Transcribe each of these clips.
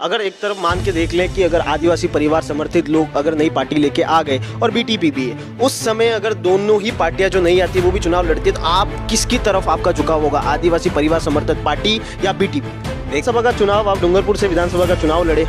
अगर एक तरफ मान के देख लें कि अगर आदिवासी परिवार समर्थित लोग अगर नई पार्टी लेके आ गए और बीटीपी भी है, उस समय अगर दोनों ही पार्टियां जो नहीं आती वो भी चुनाव लड़ती है, तो आप किसकी तरफ आपका झुकाव होगा, आदिवासी परिवार समर्थित पार्टी या बीटीपी? विधानसभा का चुनाव, आप डूंगरपुर से विधानसभा का चुनाव लड़े,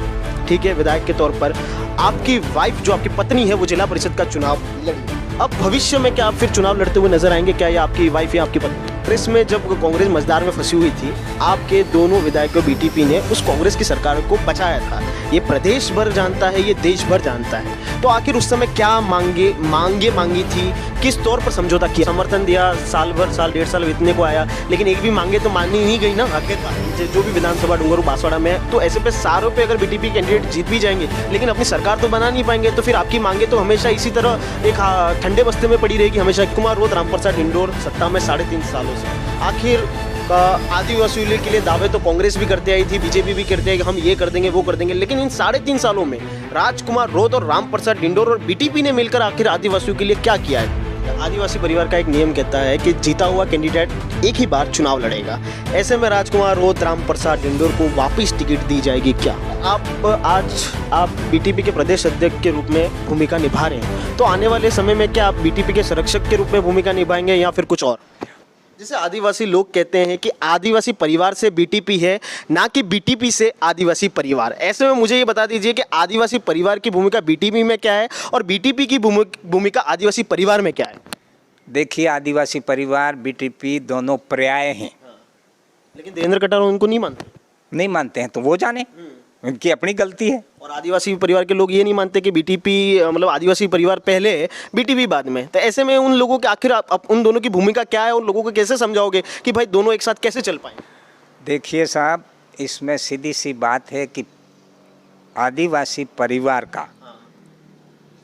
ठीक है, विधायक के तौर पर। आपकी वाइफ जो आपकी पत्नी है वो जिला परिषद का चुनाव लड़ी। अब भविष्य में क्या आप फिर चुनाव लड़ते हुए नजर आएंगे क्या, या आपकी वाइफ या आपकी पत्नी? कांग्रेस में जब कांग्रेस मझधार में फंसी हुई थी, आपके दोनों विधायकों बीटीपी ने उस कांग्रेस की सरकार को बचाया था। ये प्रदेश भर जानता है, ये देश भर जानता है। तो आखिर उस समय क्या मांगी थी, किस तौर पर समझौता किया, समर्थन दिया, साल भर, साल डेढ़ साल इतने को आया, लेकिन एक भी मांगे तो मानी नहीं गई ना आखिर जो भी विधानसभा डूंगरपुर बांसवाड़ा में है। तो ऐसे पे सारों पे अगर बीटीपी कैंडिडेट जीत भी जाएंगे लेकिन अपनी सरकार तो बना नहीं पाएंगे, तो फिर आपकी मांगे तो हमेशा इसी तरह एक ठंडे बस्ते में पड़ी रहेगी हमेशा। कुमार रोध, रामप्रसाद इंदौर सत्ता में 3.5 सालों से। आखिर आदिवासी के लिए दावे तो कांग्रेस भी करते आई थी, बीजेपी भी करते हैं कि हम ये कर देंगे वो कर देंगे, लेकिन इन 3.5 सालों में राजकुमार रोध और रामप्रसाद इंदौर और बीटीपी ने मिलकर आखिर आदिवासियों के लिए क्या किया है? आदिवासी परिवार का एक नियम कहता है कि जीता हुआ कैंडिडेट एक ही बार चुनाव लड़ेगा। ऐसे में राजकुमार रोध, रामप्रसाद इंदौर को वापस टिकट दी जाएगी क्या? आप बीटीपी के प्रदेश अध्यक्ष के रूप में भूमिका निभा रहे हैं, तो आने वाले समय में क्या आप बीटीपी के संरक्षक के रूप में भूमिका निभाएंगे या फिर कुछ और? जैसे आदिवासी लोग कहते हैं कि आदिवासी परिवार से बीटीपी है, ना कि बीटीपी से आदिवासी परिवार। ऐसे में मुझे ये बता दीजिए कि आदिवासी परिवार की भूमिका बीटीपी में क्या है और बीटीपी की भूमिका आदिवासी परिवार में क्या है? देखिए, आदिवासी परिवार बीटीपी दोनों पर्याय हैं। लेकिन देवेंद्र कटारिया उनको नहीं मानते हैं तो वो जाने, उनकी अपनी गलती है। और आदिवासी परिवार के लोग ये नहीं मानते कि बीटीपी मतलब आदिवासी परिवार पहले बीटीपी बाद में। तो ऐसे में उन लोगों के आखिर आप उन दोनों की भूमिका क्या है, उन लोगों को कैसे समझाओगे कि भाई दोनों एक साथ कैसे चल पाए? देखिए साहब, इसमें सीधी सी बात है कि आदिवासी परिवार का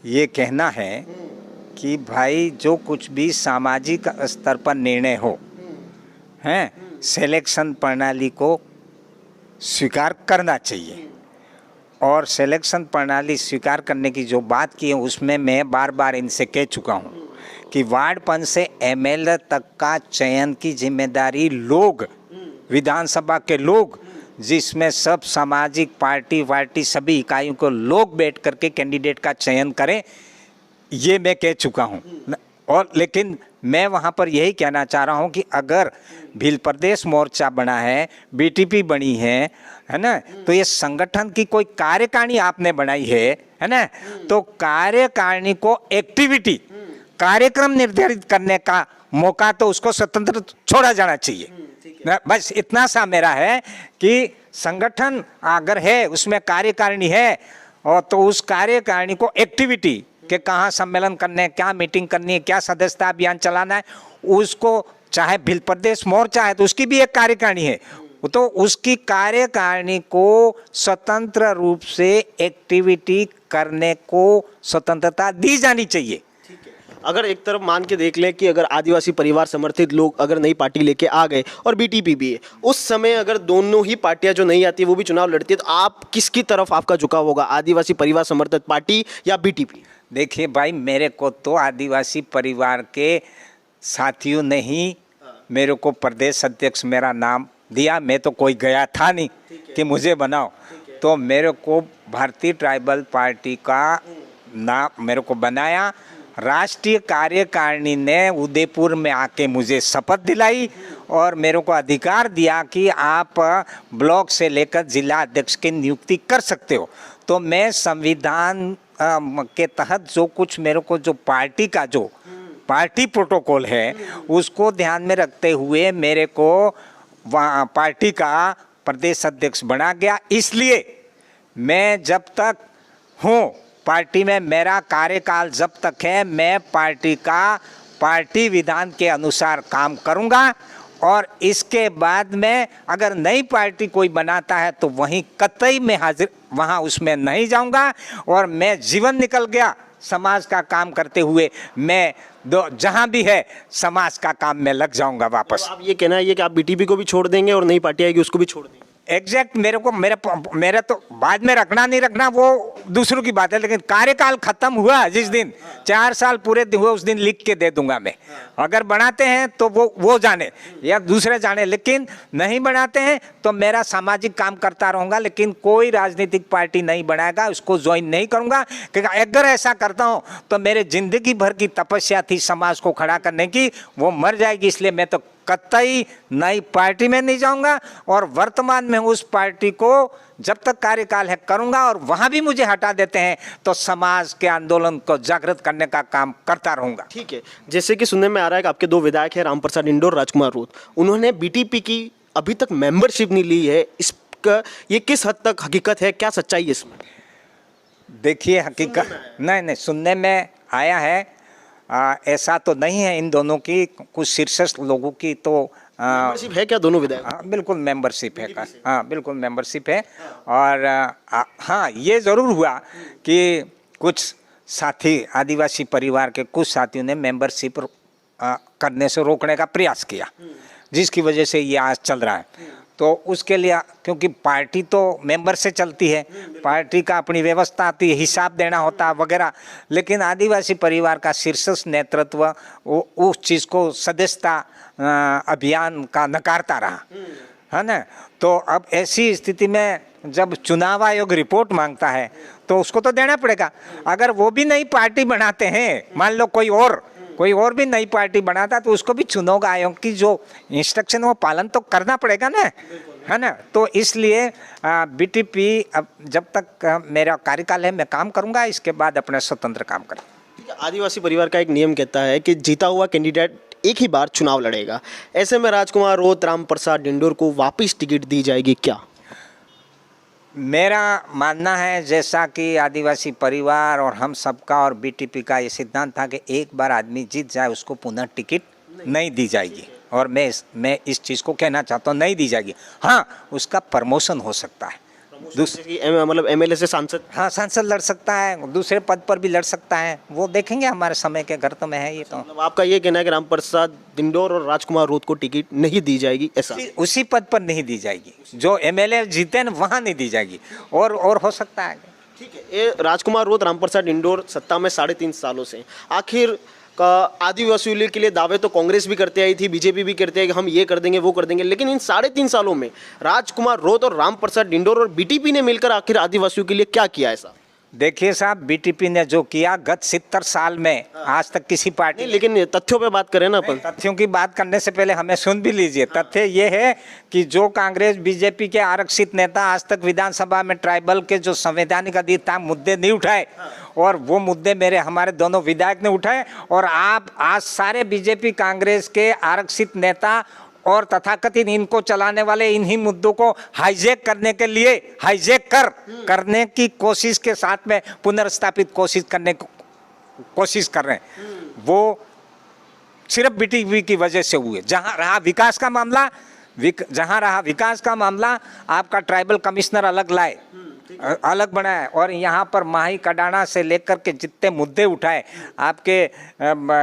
ये कहना है कि भाई जो कुछ भी सामाजिक स्तर पर निर्णय हो हैं, सिलेक्शन प्रणाली को स्वीकार करना चाहिए। और सिलेक्शन प्रणाली स्वीकार करने की जो बात की है उसमें मैं बार बार इनसे कह चुका हूँ कि वार्ड पंच से एमएलए तक का चयन की जिम्मेदारी लोग, विधानसभा के लोग, जिसमें सब सामाजिक पार्टी सभी इकाइयों को लोग बैठ करके कैंडिडेट का चयन करें, ये मैं कह चुका हूँ। और लेकिन मैं वहाँ पर यही कहना चाह रहा हूँ कि अगर भील प्रदेश मोर्चा बना है, बीटीपी बनी है ना, तो ये संगठन की कोई कार्यकारिणी आपने बनाई है ना, तो कार्यकारिणी को एक्टिविटी, कार्यक्रम निर्धारित करने का मौका तो उसको स्वतंत्र छोड़ा जाना चाहिए। बस इतना सा मेरा है कि संगठन अगर है, उसमें कार्यकारिणी है, और तो उस कार्यकारिणी को एक्टिविटी कि कहाँ सम्मेलन करने हैं, क्या मीटिंग करनी है, क्या सदस्यता अभियान चलाना है, उसको चाहे भील प्रदेश मोर्चा है तो उसकी भी एक कार्यकारिणी है, तो उसकी कार्यकारिणी को स्वतंत्र रूप से एक्टिविटी करने को स्वतंत्रता दी जानी चाहिए। अगर एक तरफ मान के देख लें कि अगर आदिवासी परिवार समर्थित लोग अगर नई पार्टी लेके आ गए और बीटीपी भी है, उस समय अगर दोनों ही पार्टियां जो नहीं आती वो भी चुनाव लड़ती है, तो आप किसकी तरफ आपका झुकाव होगा, आदिवासी परिवार समर्थित पार्टी या बीटीपी? देखिए भाई, मेरे को तो आदिवासी परिवार के साथियों ने ही मेरे को प्रदेश अध्यक्ष मेरा नाम दिया। मैं तो कोई गया था नहीं कि मुझे बनाओ, तो मेरे को भारतीय ट्राइबल पार्टी का नाम मेरे को बनाया। राष्ट्रीय कार्यकारिणी ने उदयपुर में आके मुझे शपथ दिलाई और मेरे को अधिकार दिया कि आप ब्लॉक से लेकर जिला अध्यक्ष की नियुक्ति कर सकते हो। तो मैं संविधान के तहत जो कुछ मेरे को जो पार्टी का जो पार्टी प्रोटोकॉल है उसको ध्यान में रखते हुए मेरे को वहाँ पार्टी का प्रदेश अध्यक्ष बना गया। इसलिए मैं जब तक हूँ पार्टी में, मेरा कार्यकाल जब तक है, मैं पार्टी का पार्टी विधान के अनुसार काम करूँगा। और इसके बाद में अगर नई पार्टी कोई बनाता है तो वहीं कतई में हाजिर वहाँ उसमें नहीं जाऊँगा। और मैं जीवन निकल गया समाज का काम करते हुए, मैं जहाँ भी है समाज का काम में लग जाऊँगा वापस। तो आप ये कहना है कि आप बीटीपी को भी छोड़ देंगे और नई पार्टी आएगी उसको भी छोड़ देंगे? एग्जैक्ट मेरे तो बाद में रखना नहीं रखना वो दूसरों की बात है, लेकिन कार्यकाल खत्म हुआ जिस दिन 4 साल पूरे हुए उस दिन लिख के दे दूंगा मैं। अगर बनाते हैं तो वो जाने या दूसरे जाने, लेकिन नहीं बनाते हैं तो मेरा सामाजिक काम करता रहूंगा, लेकिन कोई राजनीतिक पार्टी नहीं बनाएगा, उसको ज्वाइन नहीं करूंगा। क्योंकि अगर ऐसा करता हूं तो मेरे जिंदगी भर की तपस्या थी समाज को खड़ा करने की, वो मर जाएगी। इसलिए मैं तो कतई नई पार्टी में नहीं जाऊंगा और वर्तमान में उस पार्टी को जब तक कार्यकाल है करूंगा, और वहां भी मुझे हटा देते हैं तो समाज के आंदोलन को जागृत करने का काम करता रहूंगा। ठीक है, जैसे कि सुनने में आ रहा है कि आपके 2 विधायक हैं, रामप्रसाद इंडोर, राजकुमार रोत, उन्होंने बीटीपी की अभी तक मेंबरशिप नहीं ली है। इसका ये किस हद तक हकीकत है, क्या सच्चाई है इसमें? देखिए हकीकत नहीं सुनने में आया है, ऐसा तो नहीं है। इन दोनों की कुछ शीर्षस्थ लोगों की तो मेंबरशिप है क्या दोनों विधायक? हाँ बिल्कुल मेंबरशिप है, हाँ बिल्कुल मेंबरशिप है। और हाँ ये ज़रूर हुआ कि कुछ साथी, आदिवासी परिवार के कुछ साथियों ने मेंबरशिप करने से रोकने का प्रयास किया, जिसकी वजह से ये आज चल रहा है। तो उसके लिए, क्योंकि पार्टी तो मेंबर से चलती है, पार्टी का अपनी व्यवस्था आती है, हिसाब देना होता है वगैरह, लेकिन आदिवासी परिवार का शीर्षस्थ नेतृत्व उस चीज़ को सदस्यता अभियान का नकारता रहा, है ना। तो अब ऐसी स्थिति में जब चुनाव आयोग रिपोर्ट मांगता है तो उसको तो देना पड़ेगा। अगर वो भी नई पार्टी बनाते हैं, मान लो कोई और भी नई पार्टी बनाता, तो उसको भी चुनाव आयोग की जो इंस्ट्रक्शन वो पालन तो करना पड़ेगा ना, है ना। तो इसलिए बीटीपी अब जब तक मेरा कार्यकाल है मैं काम करूंगा, इसके बाद अपना स्वतंत्र काम करूंगा। आदिवासी परिवार का एक नियम कहता है कि जीता हुआ कैंडिडेट एक ही बार चुनाव लड़ेगा। ऐसे में राजकुमार रोत, रामप्रसाद डिंडोर को वापस टिकट दी जाएगी क्या? मेरा मानना है, जैसा कि आदिवासी परिवार और हम सबका और बीटीपी का ये सिद्धांत था कि एक बार आदमी जीत जाए उसको पुनः टिकट नहीं दी जाएगी, और मैं इस चीज़ को कहना चाहता हूँ, नहीं दी जाएगी। हाँ, उसका प्रमोशन हो सकता है, मतलब एमएलए से सांसद? हाँ, सांसद लड़ सकता है, दूसरे पद पर भी लड़ सकता है, वो देखेंगे, हमारे समय के गर्त में है ये। तो मतलब आपका ये कहना है कि रामप्रसाद डिंडोर और राजकुमार रोत को टिकट नहीं दी जाएगी, ऐसा? उसी पद पर नहीं दी जाएगी, जो एमएलए जीते न वहाँ नहीं दी जाएगी, और हो सकता है। ठीक है, ये राजकुमार रोत, रामप्रसाद डिंडोर सत्ता में 3.5 सालों से, आखिर का आदिवासियों के लिए दावे तो कांग्रेस भी करते आई थी, बीजेपी भी करते हैं कि हम ये कर देंगे वो कर देंगे, लेकिन इन 3.5 सालों में राजकुमार रोत और रामप्रसाद डिंडोर और बीटीपी ने मिलकर आखिर आदिवासियों के लिए क्या किया ऐसा? देखिए साहब, बीटीपी ने जो किया गत 70 साल में आज तक किसी पार्टी, लेकिन तथ्यों पे बात करें ना अपन। तथ्यों की बात करने से पहले हमें सुन भी लीजिए। तथ्य ये है कि जो कांग्रेस बीजेपी के आरक्षित नेता आज तक विधानसभा में ट्राइबल के जो संवैधानिक अधिकार मुद्दे नहीं उठाए, और वो मुद्दे हमारे दोनों विधायक ने उठाए, और आप आज सारे बीजेपी कांग्रेस के आरक्षित नेता और तथाकथित इनको चलाने वाले इन्हीं मुद्दों को हाईजैक करने की कोशिश के साथ में पुनर्स्थापित कोशिश कर रहे हैं। वो सिर्फ बीटीपी की वजह से हुए। जहां रहा विकास का मामला, आपका ट्राइबल कमिश्नर अलग बनाए, और यहाँ पर माही कडाना से लेकर के जितने मुद्दे उठाए, आपके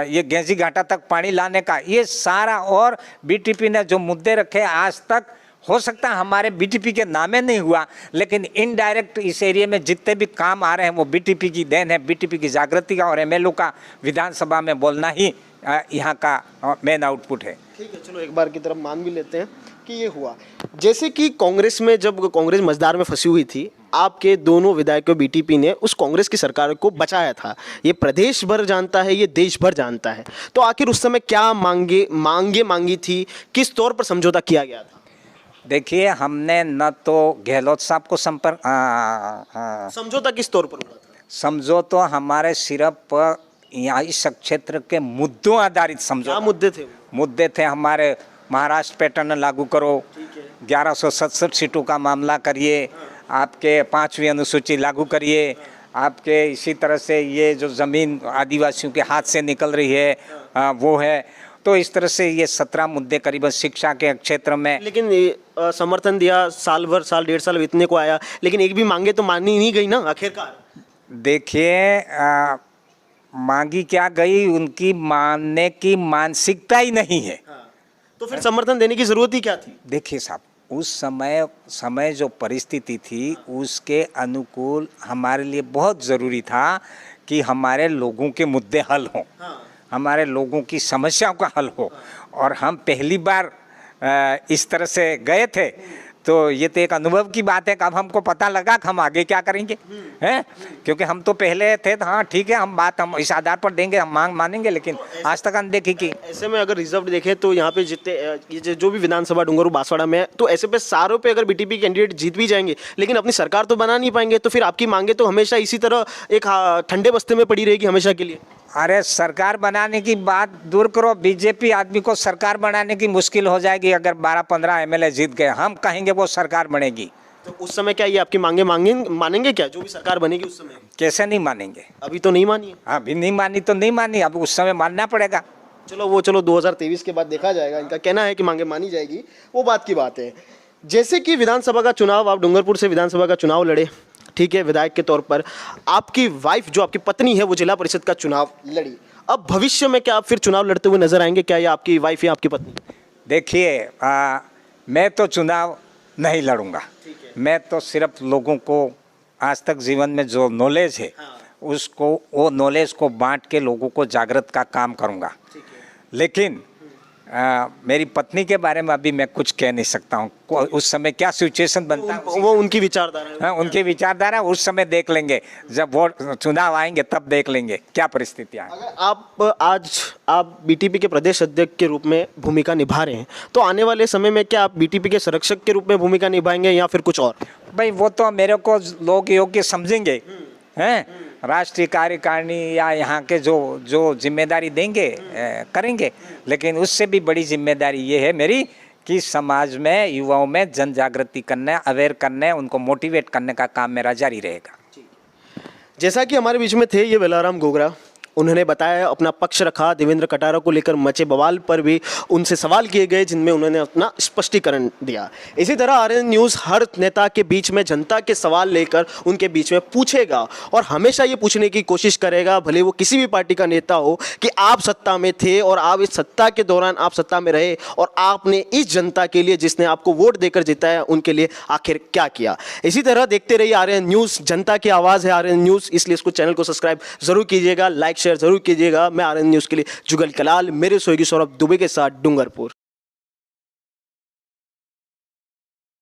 ये गेंजी घाटा तक पानी लाने का, ये सारा, और बीटीपी ने जो मुद्दे रखे आज तक, हो सकता है हमारे बीटीपी के नामे नहीं हुआ, लेकिन इनडायरेक्ट इस एरिया में जितने भी काम आ रहे हैं वो बीटीपी की देन है, बीटीपी की जागृति का और एमएलए का विधानसभा में बोलना ही यहाँ का मेन आउटपुट है। ठीक है, चलो एक बार की तरफ मान भी लेते हैं कि ये हुआ। जैसे कि कांग्रेस में, जब कांग्रेस मझधार में फंसी हुई थी, आपके दोनों विधायकों बीटीपी ने उस कांग्रेस की सरकार को बचाया था। ये प्रदेश भर जानता है, ये देश भर जानता है। तो आखिर उस समय क्या मांगी थी, किस तौर पर समझौता किया गया था? देखिए, हमने न तो गहलोत साहब को समझौता किस तौर पर हुआ था? समझौता हमारे सिर्फ यहाँ इस क्षेत्र के मुद्दों आधारित समझौता। क्या मुद्दे थे? मुद्दे थे हमारे, महाराष्ट्र पैटर्न लागू करो, 1167 सीटों का मामला करिए, आपके 5वीं अनुसूची लागू करिए, आपके इसी तरह से ये जो ज़मीन आदिवासियों के हाथ से निकल रही है वो है। तो इस तरह से ये 17 मुद्दे करीबन शिक्षा के क्षेत्र में। लेकिन समर्थन दिया, साल भर, साल 1.5 साल इतने को आया, लेकिन एक भी मांगे तो मानी नहीं गई ना आखिरकार। देखिए, मांगी क्या गई, उनकी मानने की मानसिकता ही नहीं है। तो फिर समर्थन देने की जरूरत ही क्या थी? देखिए साहब, उस समय जो परिस्थिति थी उसके अनुकूल हमारे लिए बहुत ज़रूरी था कि हमारे लोगों के मुद्दे हल हों, हमारे लोगों की समस्याओं का हल हो। और हम पहली बार इस तरह से गए थे, तो ये तो एक अनुभव की बात है कि अब हमको पता लगा कि हम आगे क्या करेंगे, हैं? क्योंकि हम तो पहले थे तो हाँ ठीक है, हम इस आधार पर देंगे, हम मांग मानेंगे, लेकिन आज तक अनदेखी की। ऐसे में अगर रिजर्व देखें तो यहाँ पे जितने ये जो भी विधानसभा डूंगरपुर बांसवाड़ा में है, तो ऐसे पे सारों पे अगर बीटीपी कैंडिडेट जीत भी जाएंगे लेकिन अपनी सरकार तो बना नहीं पाएंगे, तो फिर आपकी मांगे तो हमेशा इसी तरह एक ठंडे बस्ते में पड़ी रहेगी हमेशा के लिए। अरे सरकार बनाने की बात दूर करो, बीजेपी आदमी को सरकार बनाने की मुश्किल हो जाएगी अगर 12-15 एमएलए जीत गए। हम कहेंगे वो सरकार बनेगी। तो उस समय क्या ये आपकी मांगे मानेंगे क्या, जो भी सरकार बनेगी उस समय? कैसे नहीं मानेंगे? अभी तो नहीं मानी है। अभी नहीं मानी तो नहीं मानी, अब उस समय मानना पड़ेगा। चलो 2023 के बाद देखा जाएगा। इनका कहना है कि मांगे मानी जाएगी, वो बात की बात है। जैसे कि विधानसभा का चुनाव, आप डूंगरपुर से विधानसभा का चुनाव लड़े, ठीक है, विधायक के तौर पर। आपकी वाइफ जो आपकी पत्नी है वो जिला परिषद का चुनाव लड़ी। अब भविष्य में क्या आप फिर चुनाव लड़ते हुए नजर आएंगे क्या, या आपकी वाइफ या आपकी पत्नी? देखिए, मैं तो चुनाव नहीं लड़ूंगा। मैं तो सिर्फ लोगों को आज तक जीवन में जो नॉलेज है उसको, वो नॉलेज को बांट के लोगों को जागृत का काम करूंगा। लेकिन मेरी पत्नी के बारे में अभी मैं कुछ कह नहीं सकता हूँ। उस समय क्या सिचुएशन बनता है वो उनकी विचारधारा है। उनकी विचारधारा उस समय देख लेंगे, जब वो चुनाव आएंगे तब देख लेंगे क्या परिस्थितियाँ। अगर आप बीटीपी के प्रदेश अध्यक्ष के रूप में भूमिका निभा रहे हैं, तो आने वाले समय में क्या आप बीटीपी के संरक्षक के रूप में भूमिका निभाएंगे या फिर कुछ और? भाई वो तो मेरे को लोग योग्य समझेंगे, हैं? राष्ट्रीय कार्यकारिणी या यहाँ के जो जिम्मेदारी देंगे करेंगे। लेकिन उससे भी बड़ी जिम्मेदारी ये है मेरी कि समाज में, युवाओं में जन जागृति करना, अवेयर करने, उनको मोटिवेट करने का काम मेरा जारी रहेगा। जैसा कि हमारे बीच में थे ये वेलाराम गोगरा, उन्होंने बताया, अपना पक्ष रखा। देवेंद्र कटारा को लेकर मचे बवाल पर भी उनसे सवाल किए गए जिनमें उन्होंने अपना स्पष्टीकरण दिया। इसी तरह आरएन न्यूज़ हर नेता के बीच में जनता के सवाल लेकर उनके बीच में पूछेगा और हमेशा ये पूछने की कोशिश करेगा, भले वो किसी भी पार्टी का नेता हो, कि आप सत्ता में थे और आप इस सत्ता के दौरान आप सत्ता में रहे और आपने इस जनता के लिए, जिसने आपको वोट देकर जिताया, उनके लिए आखिर क्या किया। इसी तरह देखते रहिए आरएन न्यूज़, जनता की आवाज़ है आरएन न्यूज़, इसलिए इसको चैनल को सब्सक्राइब जरूर कीजिएगा, लाइक शेयर जरूर कीजिएगा। मैं आरएन न्यूज़ के लिए जुगल कलाल, मेरे सोएगी सौरभ दुबे के साथ डूंगरपुर।